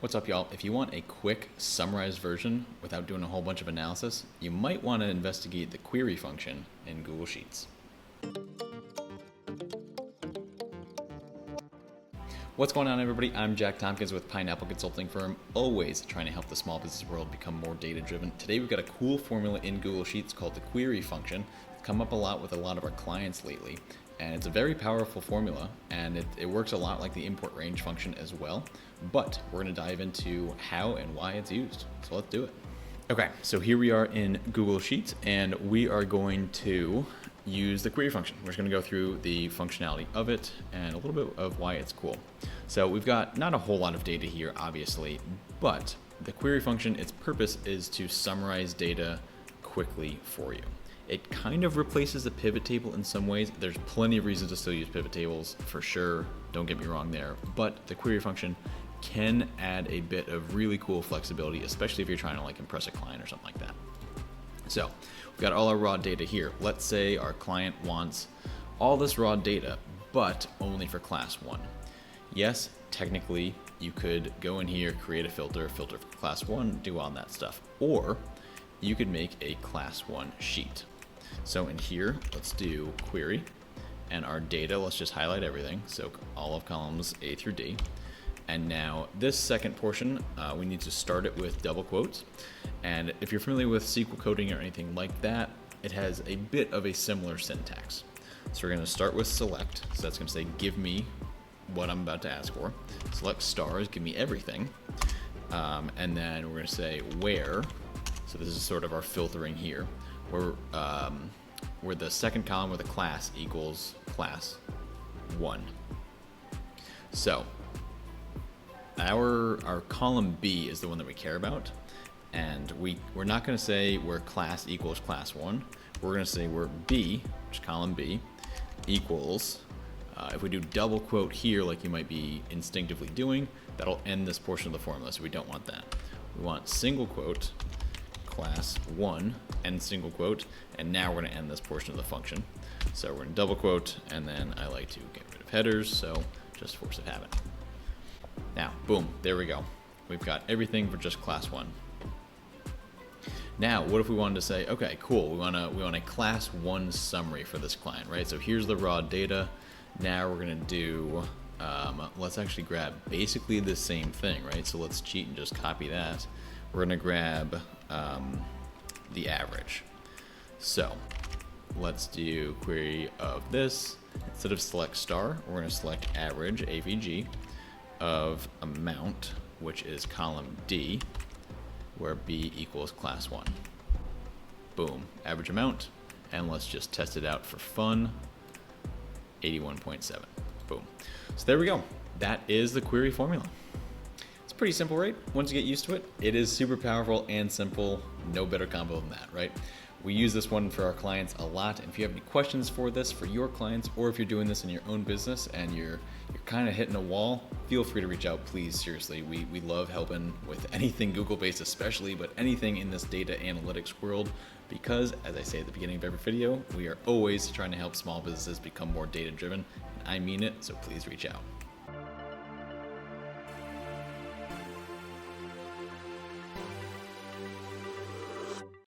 What's up, y'all? If you want a quick summarized version without doing a whole bunch of analysis, you might want to investigate the query function in Google Sheets. What's going on, everybody? I'm Jack Tompkins with Pineapple Consulting Firm, always trying to help the small business world become more data-driven. Today we've got a cool formula in Google Sheets called the query function. It's come up a lot with a lot of our clients lately, and it's a very powerful formula, and it works a lot like the import range function as well, but we're going to dive into how and why it's used. So let's do it. Okay, so here we are in Google Sheets, and we are going to use the query function. We're just going to go through the functionality of it and a little bit of why it's cool. So we've got not a whole lot of data here, obviously, but the query function, its purpose is to summarize data quickly for you. It kind of replaces the pivot table in some ways. There's plenty of reasons to still use pivot tables, for sure, don't get me wrong there, but the query function can add a bit of really cool flexibility, especially if you're trying to impress a client or something like that. So we've got all our raw data here. Let's say our client wants all this raw data, but only for class 1. Yes, technically you could go in here, create a filter for class 1, do all that stuff, or you could make a class 1 sheet. So in here, let's do query, and our data, let's just highlight everything. So all of columns A through D. And now this second portion, we need to start it with double quotes. And if you're familiar with SQL coding or anything like that, it has a bit of a similar syntax. So we're going to start with select. So that's going to say, give me what I'm about to ask for. Select stars, give me everything. And then we're going to say where. So this is sort of our filtering here, where the second column with a class equals class 1. So our column B is the one that we care about, and we're not going to say where class equals class 1. We're going to say where B, which is column B, equals, if we do double quote here like you might be instinctively doing, that'll end this portion of the formula, so we don't want that. We want single quote class 1 and single quote, and now we're going to end this portion of the function. So we're in double quote, and then I like to get rid of headers, so just force of habit. Now, boom, there we go. We've got everything for just class 1. Now, what if we wanted to say, okay, cool, we want a class 1 summary for this client, right? So here's the raw data. Now we're going to do, let's actually grab basically the same thing, right? So let's cheat and just copy that. We're going to grab the average. So let's do query of this. Instead of select star, we're going to select average, AVG, of amount, which is column D, where B equals class 1. Boom, average amount, and let's just test it out for fun. 81.7. Boom. So there we go. That is the query formula. It's pretty simple, right? Once you get used to it, it is super powerful and simple. No better combo than that, right? We use this one for our clients a lot. And if you have any questions for this for your clients, or if you're doing this in your own business and you're kind of hitting a wall, feel free to reach out, please. Seriously, we love helping with anything Google-based especially, but anything in this data analytics world, because as I say at the beginning of every video, we are always trying to help small businesses become more data-driven. And I mean it, so please reach out.